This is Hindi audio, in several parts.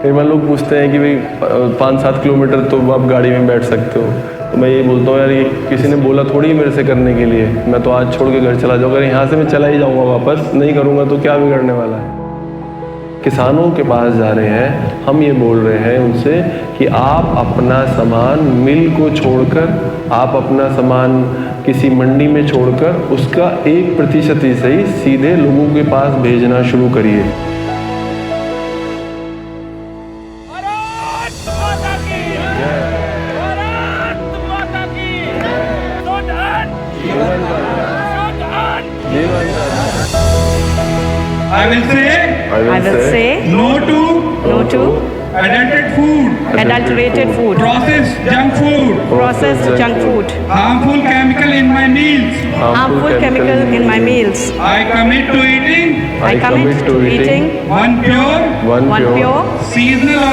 कई बार लोग पूछते हैं कि भाई 5-7 किलोमीटर तो आप गाड़ी में बैठ सकते हो, तो मैं ये बोलता हूँ यार ये किसी ने बोला थोड़ी मेरे से करने के लिए, मैं तो आज छोड़ के घर चला जाऊँ। अगर यहाँ से मैं चला ही जाऊँगा वापस नहीं करूँगा तो क्या बिगड़ने वाला है। किसानों के पास जा रहे हैं, हम ये बोल रहे हैं उनसे कि आप अपना सामान मिल को छोड़कर, आप अपना सामान किसी मंडी में छोड़कर उसका 1% ही सही सीधे लोगों के पास भेजना शुरू करिए। I will say no to adulterated food, processed junk food, harmful chemical in my meals. I commit to eating one pure seasonal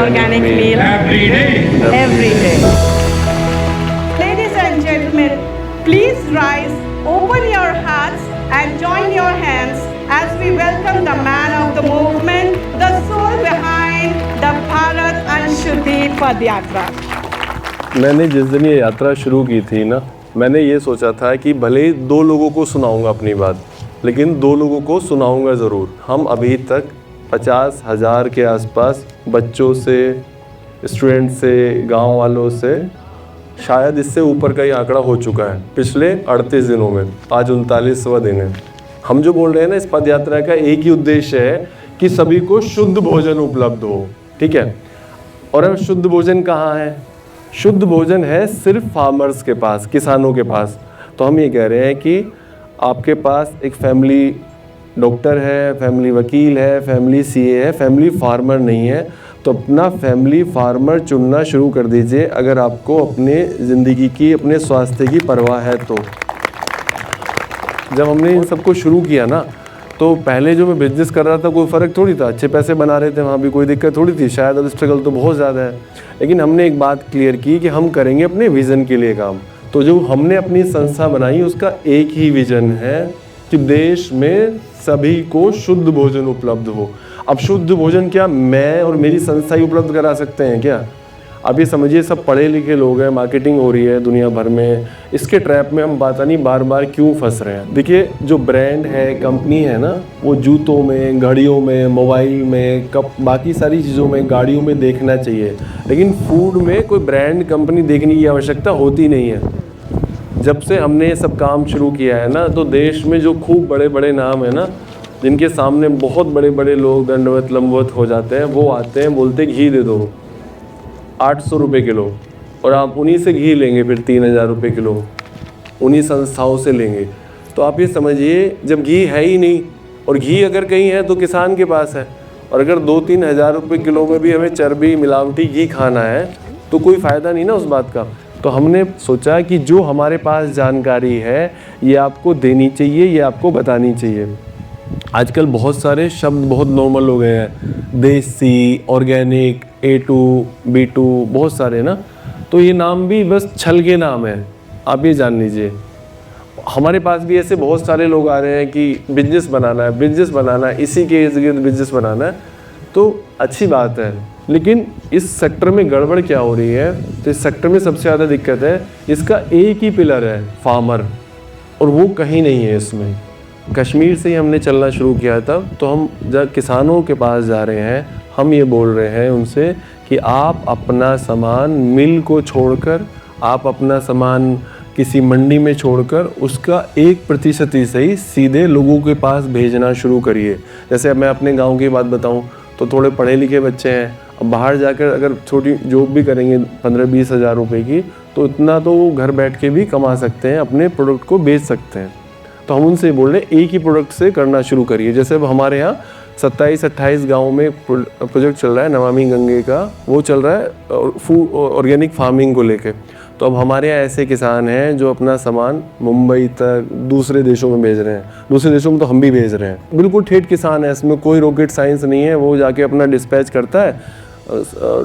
organic meal every day. Ladies and gentlemen, please rise, open your hearts and join your hands as we welcome the man of the movement, the soul behind the Bharat Anshuddhi Padyatra. मैंने जिस दिन ये यात्रा शुरू की थी ना, मैंने ये सोचा था कि भले ही 2 लोगों को सुनाऊंगा अपनी बात, लेकिन 2 लोगों को सुनाऊंगा ज़रूर। हम अभी तक 50,000 के आसपास बच्चों से, स्टूडेंट से, गांव वालों से, शायद इससे ऊपर का ही आंकड़ा हो चुका है पिछले 38 दिनों में। आज 39वां दिन है। हम जो बोल रहे हैं ना, इस पद यात्रा का एक ही उद्देश्य है कि सभी को शुद्ध भोजन उपलब्ध हो, ठीक है। और अब शुद्ध भोजन कहाँ है? शुद्ध भोजन है सिर्फ फार्मर्स के पास, किसानों के पास। तो हम ये कह रहे हैं कि आपके पास एक फैमिली डॉक्टर है, फैमिली वकील है, फैमिली सीए है, फैमिली फार्मर नहीं है, तो अपना फैमिली फार्मर चुनना शुरू कर दीजिए अगर आपको अपने ज़िंदगी की, अपने स्वास्थ्य की परवाह है तो। जब हमने इन सबको शुरू किया ना, तो पहले जो मैं बिज़नेस कर रहा था कोई फ़र्क थोड़ी था, अच्छे पैसे बना रहे थे, वहाँ भी कोई दिक्कत थोड़ी थी। शायद अब स्ट्रगल तो बहुत ज़्यादा है, लेकिन हमने एक बात क्लियर की कि हम करेंगे अपने विज़न के लिए काम। तो जो हमने अपनी संस्था बनाई उसका एक ही विज़न है कि देश में सभी को शुद्ध भोजन उपलब्ध हो। अब शुद्ध भोजन क्या मैं और मेरी संस्था ही उपलब्ध करा सकते हैं क्या? अब ये समझिए सब पढ़े लिखे लोग हैं, मार्केटिंग हो रही है दुनिया भर में, इसके ट्रैप में हम पता नहीं बार बार क्यों फंस रहे हैं। देखिए जो ब्रांड है, कंपनी है ना, वो जूतों में, घड़ियों में, मोबाइल में, बाकी सारी चीज़ों में, गाड़ियों में देखना चाहिए, लेकिन फूड में कोई ब्रांड कंपनी देखने की आवश्यकता होती नहीं है। जब से हमने ये सब काम शुरू किया है ना, तो देश में जो खूब बड़े बड़े नाम है ना, जिनके सामने बहुत बड़े बड़े लोग दंडवत लंबवत हो जाते हैं, वो आते हैं, बोलते घी दे दो 800 रुपये किलो, और आप उन्हीं से घी लेंगे फिर 3000 रुपये किलो, उन्हीं संस्थाओं से लेंगे। तो आप ये समझिए जब घी है ही नहीं, और घी अगर कहीं है तो किसान के पास है, और अगर 2-3 हज़ार रुपये किलो में भी हमें चर्बी मिलावटी घी खाना है तो कोई फ़ायदा नहीं ना उस बात का। तो हमने सोचा कि जो हमारे पास जानकारी है ये आपको देनी चाहिए, ये आपको बतानी चाहिए। आजकल बहुत सारे शब्द बहुत नॉर्मल हो गए हैं, देसी, ऑर्गेनिक, A2, B2, बहुत सारे ना, तो ये नाम भी बस छल के नाम है, आप ये जान लीजिए। हमारे पास भी ऐसे बहुत सारे लोग आ रहे हैं कि बिजनेस बनाना है, इसी के इर्द गिर्द बिजनेस बनाना है, तो अच्छी बात है, लेकिन इस सेक्टर में गड़बड़ क्या हो रही है? तो इस सेक्टर में सबसे ज़्यादा दिक्कत है, इसका एक ही पिलर है फार्मर, और वो कहीं नहीं है इसमें। कश्मीर से ही हमने चलना शुरू किया था, तो हम जब किसानों के पास जा रहे हैं, हम ये बोल रहे हैं उनसे कि आप अपना सामान मिल को छोड़कर, आप अपना सामान किसी मंडी में छोड़कर उसका 1% ही सही सीधे लोगों के पास भेजना शुरू करिए। जैसे अब मैं अपने गांव की बात बताऊं तो थोड़े पढ़े लिखे बच्चे हैं, अब बाहर जाकर अगर छोटी जॉब भी करेंगे 15-20 हज़ार रुपये की, तो इतना तो वो घर बैठ के भी कमा सकते हैं, अपने प्रोडक्ट को बेच सकते हैं। तो हम उनसे बोल रहे हैं एक ही प्रोडक्ट से करना शुरू करिए। जैसे अब हमारे यहाँ 27-28 गाँव में प्रोजेक्ट चल रहा है नमामि गंगे का, वो चल रहा है फूड ऑर्गेनिक फार्मिंग को लेके। तो अब हमारे यहाँ ऐसे किसान हैं जो अपना सामान मुंबई तक दूसरे देशों में भेज रहे हैं, दूसरे देशों में तो हम भी भेज रहे हैं। बिल्कुल ठेठ किसान है, इसमें कोई रॉकेट साइंस नहीं है, वो जाके अपना डिस्पैच करता है,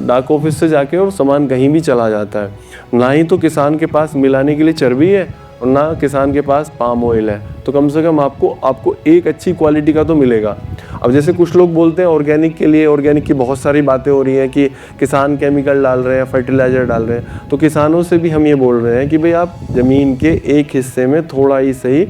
डाक ऑफिस से जाके और सामान कहीं भी चला जाता है। ना ही तो किसान के पास मिलाने के लिए चर्बी है और ना किसान के पास पाम ऑयल है, तो कम से कम आपको एक अच्छी क्वालिटी का तो मिलेगा। अब जैसे कुछ लोग बोलते हैं ऑर्गेनिक के लिए, ऑर्गेनिक की बहुत सारी बातें हो रही हैं कि किसान केमिकल डाल रहे हैं, फर्टिलाइज़र डाल रहे हैं, तो किसानों से भी हम ये बोल रहे हैं कि भाई आप ज़मीन के एक हिस्से में थोड़ा ही सही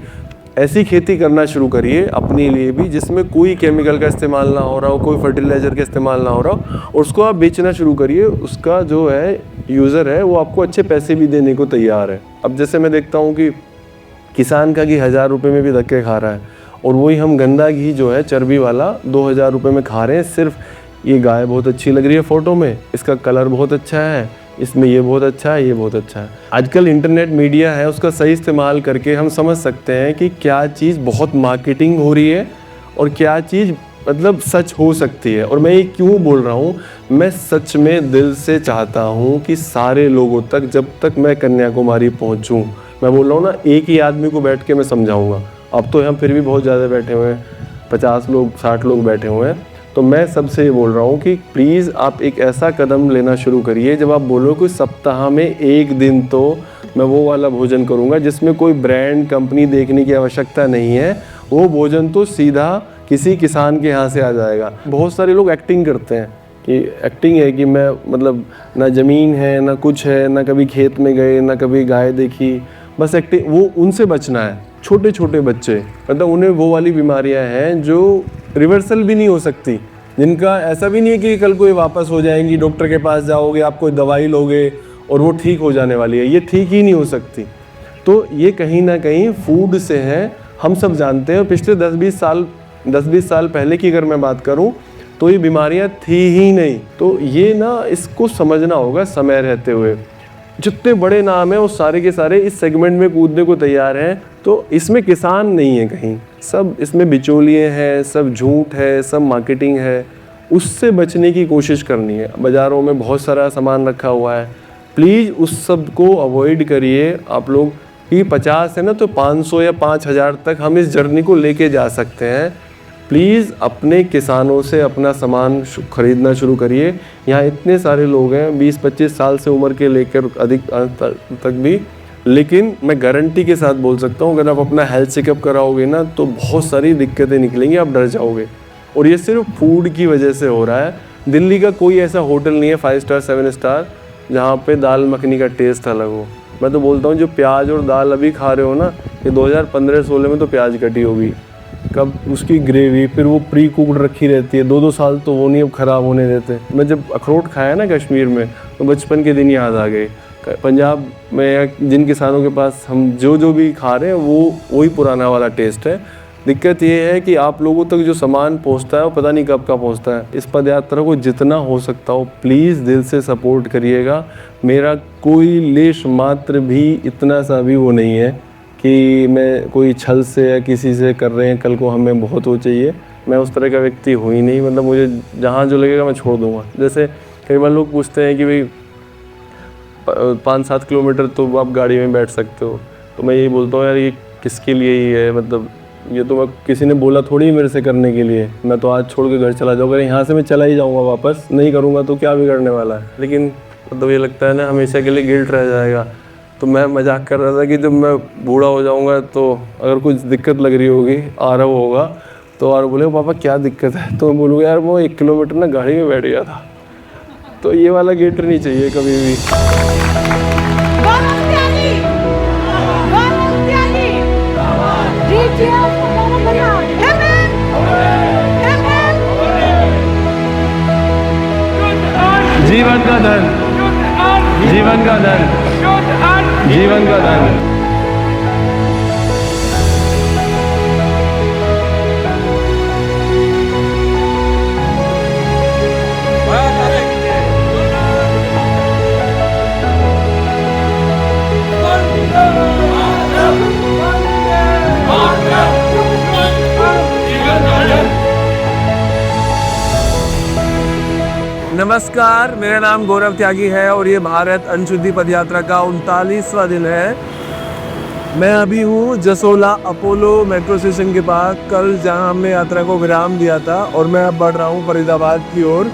ऐसी खेती करना शुरू करिए अपने लिए भी जिसमें कोई केमिकल का इस्तेमाल ना हो रहा हो, कोई फर्टिलाइज़र का इस्तेमाल ना हो रहा हो, और उसको आप बेचना शुरू करिए। उसका जो है यूज़र है वो आपको अच्छे पैसे भी देने को तैयार है। अब जैसे मैं देखता हूँ कि किसान का घी 1000 रुपये में भी धक्के खा रहा है, और वही हम गंदा घी जो है चर्बी वाला 2000 रुपये में खा रहे हैं। सिर्फ ये गाय बहुत अच्छी लग रही है फ़ोटो में, इसका कलर बहुत अच्छा है, इसमें ये बहुत अच्छा है, ये बहुत अच्छा है। आजकल इंटरनेट मीडिया है, उसका सही इस्तेमाल करके हम समझ सकते हैं कि क्या चीज़ बहुत मार्केटिंग हो रही है और क्या चीज़ मतलब सच हो सकती है। और मैं ये क्यों बोल रहा हूँ, मैं सच में दिल से चाहता हूँ कि सारे लोगों तक, जब तक मैं कन्याकुमारी पहुँचूँ, मैं बोल रहा हूँ ना, एक ही आदमी को बैठ के मैं समझाऊँगा। अब तो हम फिर भी बहुत ज़्यादा बैठे हुए हैं, 50 लोग 60 लोग बैठे हुए हैं, तो मैं सबसे ये बोल रहा हूँ कि प्लीज़ आप एक ऐसा कदम लेना शुरू करिए जब आप बोलो कि सप्ताह में एक दिन तो मैं वो वाला भोजन करूँगा जिसमें कोई ब्रांड कंपनी देखने की आवश्यकता नहीं है। वो भोजन तो सीधा किसी किसान के यहाँ से आ जाएगा। बहुत सारे लोग एक्टिंग करते हैं कि एक्टिंग है कि मैं मतलब ना ज़मीन है ना कुछ है, ना कभी खेत में गए ना कभी गाय देखी, बस एक्टिंग। वो उनसे बचना है। छोटे छोटे बच्चे, मतलब उन्हें वो वाली बीमारियां हैं जो रिवर्सल भी नहीं हो सकती, जिनका ऐसा भी नहीं है कि कल को ये वापस हो जाएंगी, डॉक्टर के पास जाओगे, आप कोई दवाई लोगे और वो ठीक हो जाने वाली है, ये ठीक ही नहीं हो सकती। तो ये कहीं ना कहीं फूड से है, हम सब जानते हैं। पिछले 10-20 साल पहले की अगर मैं बात करूं तो ये बीमारियां थी ही नहीं। तो ये ना इसको समझना होगा समय रहते हुए। जितने बड़े नाम हैं वो सारे के सारे इस सेगमेंट में कूदने को तैयार हैं, तो इसमें किसान नहीं है कहीं, सब इसमें बिचौलिए हैं, सब झूठ है, सब मार्केटिंग है। उससे बचने की कोशिश करनी है। बाज़ारों में बहुत सारा सामान रखा हुआ है, प्लीज़ उस सब को अवॉइड करिए आप लोग। कि 50 है ना तो 500 या 5000 तक हम इस जर्नी को लेके जा सकते हैं। प्लीज़ अपने किसानों से अपना सामान खरीदना शुरू करिए। यहाँ इतने सारे लोग हैं 20-25 साल से उम्र के लेकर अधिक तक भी, लेकिन मैं गारंटी के साथ बोल सकता हूँ अगर आप अपना हेल्थ चेकअप कराओगे ना तो बहुत सारी दिक्कतें निकलेंगी, आप डर जाओगे। और ये सिर्फ फूड की वजह से हो रहा है। दिल्ली का कोई ऐसा होटल नहीं है 5 स्टार 7 स्टार जहाँ पे दाल मखनी का टेस्ट अलग हो। मैं तो बोलता हूँ जो प्याज और दाल अभी खा रहे हो ना, ये 2015-16 में तो प्याज कटी होगी, कब उसकी ग्रेवी फिर वो प्री कुक्ड रखी रहती है 2-2 साल, तो वो नहीं अब ख़राब होने देते। मैं जब अखरोट खाया ना कश्मीर में तो बचपन के दिन याद आ गए। पंजाब में जिन किसानों के पास हम जो भी खा रहे हैं वो वही पुराना वाला टेस्ट है। दिक्कत ये है कि आप लोगों तक जो सामान पहुंचता है वो पता नहीं कब का पहुंचता है। इस पद यात्रा को जितना हो सकता हो प्लीज़ दिल से सपोर्ट करिएगा। मेरा कोई लेश मात्र भी इतना सा भी वो नहीं है कि मैं कोई छल से या किसी से कर रहे हैं कल को हमें बहुत वो चाहिए। मैं उस तरह का व्यक्ति हूँ ही नहीं, मतलब मुझे जहाँ जो लगेगा मैं छोड़ दूँगा। जैसे कई बार लोग पूछते हैं कि भाई 5-7 किलोमीटर तो आप गाड़ी में बैठ सकते हो, तो मैं यही बोलता हूँ यार ये किसके लिए ही है, मतलब ये तो मैं किसी ने बोला थोड़ी मेरे से करने के लिए। मैं तो आज छोड़ के घर चला जाऊँगा, यहाँ से मैं चला ही जाऊँगा, वापस नहीं करूँगा तो क्या बिगड़ने वाला है। लेकिन मतलब ये लगता है ना हमेशा के लिए गिल्ट रह जाएगा। तो मैं मजाक कर रहा था कि जब मैं बूढ़ा हो जाऊँगा तो अगर कुछ दिक्कत लग रही होगी, आरव होगा, तो और बोले पापा क्या दिक्कत है, तो मैं बोलूँगा यार वो 1 किलोमीटर ना गाड़ी में बैठ गया था। तो ये वाला गिल्ट नहीं चाहिए कभी भी। जीवन का धन, जीवन का धन, जीवन का धन। नमस्कार, मेरा नाम गौरव त्यागी है और ये भारत अनशुद्धि पदयात्रा का 39वां दिन है। मैं अभी हूँ जसोला अपोलो मेट्रो स्टेशन के पास, कल जहाँ हमने यात्रा को विराम दिया था, और मैं अब बढ़ रहा हूँ फरीदाबाद की ओर।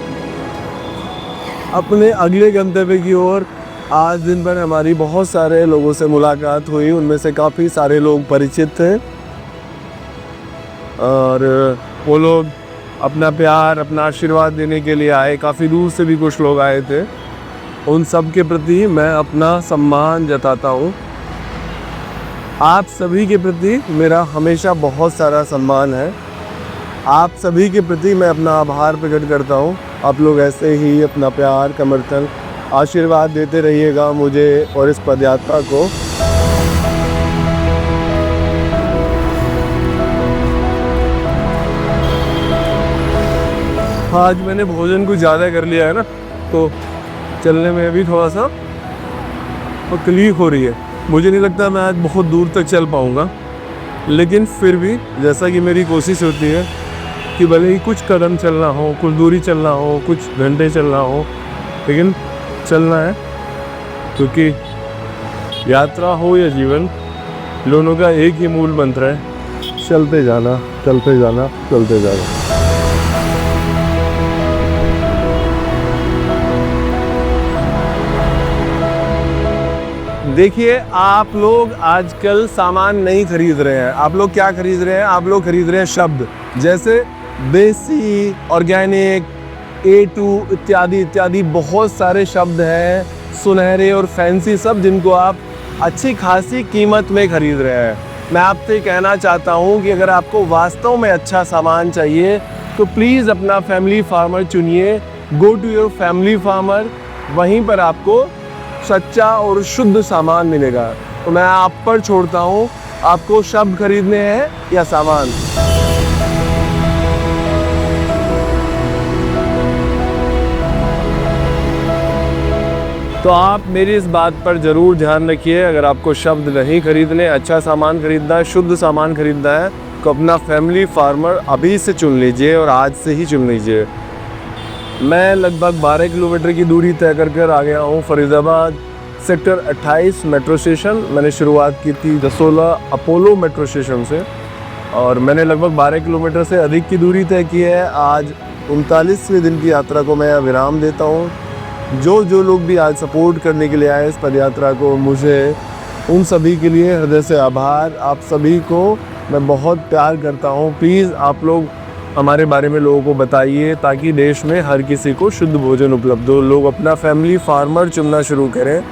अपने अगले गंतव्य की ओर। आज दिन भर हमारी बहुत सारे लोगों से मुलाकात हुई, उनमें से काफ़ी सारे लोग परिचित थे और वो लोग अपना प्यार, अपना आशीर्वाद देने के लिए आए। काफ़ी दूर से भी कुछ लोग आए थे। उन सब के प्रति मैं अपना सम्मान जताता हूँ। आप सभी के प्रति मेरा हमेशा बहुत सारा सम्मान है। आप सभी के प्रति मैं अपना आभार प्रकट करता हूँ। आप लोग ऐसे ही अपना प्यार, समर्थन, आशीर्वाद देते रहिएगा मुझे और इस पदयात्रा को। आज मैंने भोजन कुछ ज़्यादा कर लिया है ना, तो चलने में भी थोड़ा सा तकलीफ हो रही है। मुझे नहीं लगता मैं आज बहुत दूर तक चल पाऊँगा, लेकिन फिर भी जैसा कि मेरी कोशिश होती है कि भले ही कुछ कदम चलना हो, कुछ दूरी चलना हो, कुछ घंटे चलना हो, लेकिन चलना है, क्योंकि यात्रा हो या जीवन, दोनों का एक ही मूल मंत्र है, चलते जाना, चलते जाना, चलते जाना। देखिए, आप लोग आजकल सामान नहीं खरीद रहे हैं। आप लोग क्या खरीद रहे हैं? आप लोग खरीद रहे हैं शब्द, जैसे देसी, ऑर्गेनिक, A2 इत्यादि इत्यादि बहुत सारे शब्द हैं, सुनहरे और फैंसी सब, जिनको आप अच्छी खासी कीमत में खरीद रहे हैं। मैं आपसे कहना चाहता हूं कि अगर आपको वास्तव में अच्छा सामान चाहिए तो प्लीज़ अपना फैमिली फार्मर चुनिए। Go to your family farmer, वहीं पर आपको सच्चा और शुद्ध सामान मिलेगा। तो मैं आप पर छोड़ता हूँ, आपको शब्द खरीदने हैं या सामान। तो आप मेरी इस बात पर ज़रूर ध्यान रखिए, अगर आपको शब्द नहीं खरीदने, अच्छा सामान खरीदना है, शुद्ध सामान खरीदना है, तो अपना फैमिली फार्मर अभी से चुन लीजिए और आज से ही चुन लीजिए। मैं लगभग 12 किलोमीटर की दूरी तय कर आ गया हूँ फरीदाबाद सेक्टर 28 मेट्रो स्टेशन। मैंने शुरुआत की थी जसोला अपोलो मेट्रो स्टेशन से और मैंने लगभग 12 किलोमीटर से अधिक की दूरी तय की है। आज 39वें दिन की यात्रा को मैं विराम देता हूँ। जो लोग भी आज सपोर्ट करने के लिए आए इस पदयात्रा को, मुझे उन सभी के लिए हृदय से आभार। आप सभी को मैं बहुत प्यार करता हूँ। प्लीज़ आप लोग हमारे बारे में लोगों को बताइए, ताकि देश में हर किसी को शुद्ध भोजन उपलब्ध हो। लोग अपना फैमिली फार्मर चुनना शुरू करें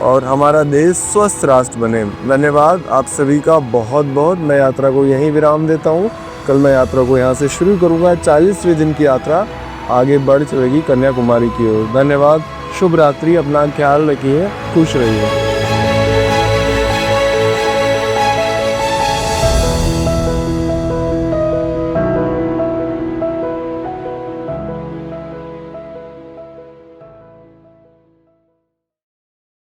और हमारा देश स्वस्थ राष्ट्र बने। धन्यवाद आप सभी का बहुत बहुत। मैं यात्रा को यहीं विराम देता हूँ। कल मैं यात्रा को यहाँ से शुरू करूँगा। 40वें दिन की यात्रा आगे बढ़ चलेगी कन्याकुमारी की ओर। धन्यवाद, शुभ रात्रि, अपना ख्याल रखिए, खुश रहिए।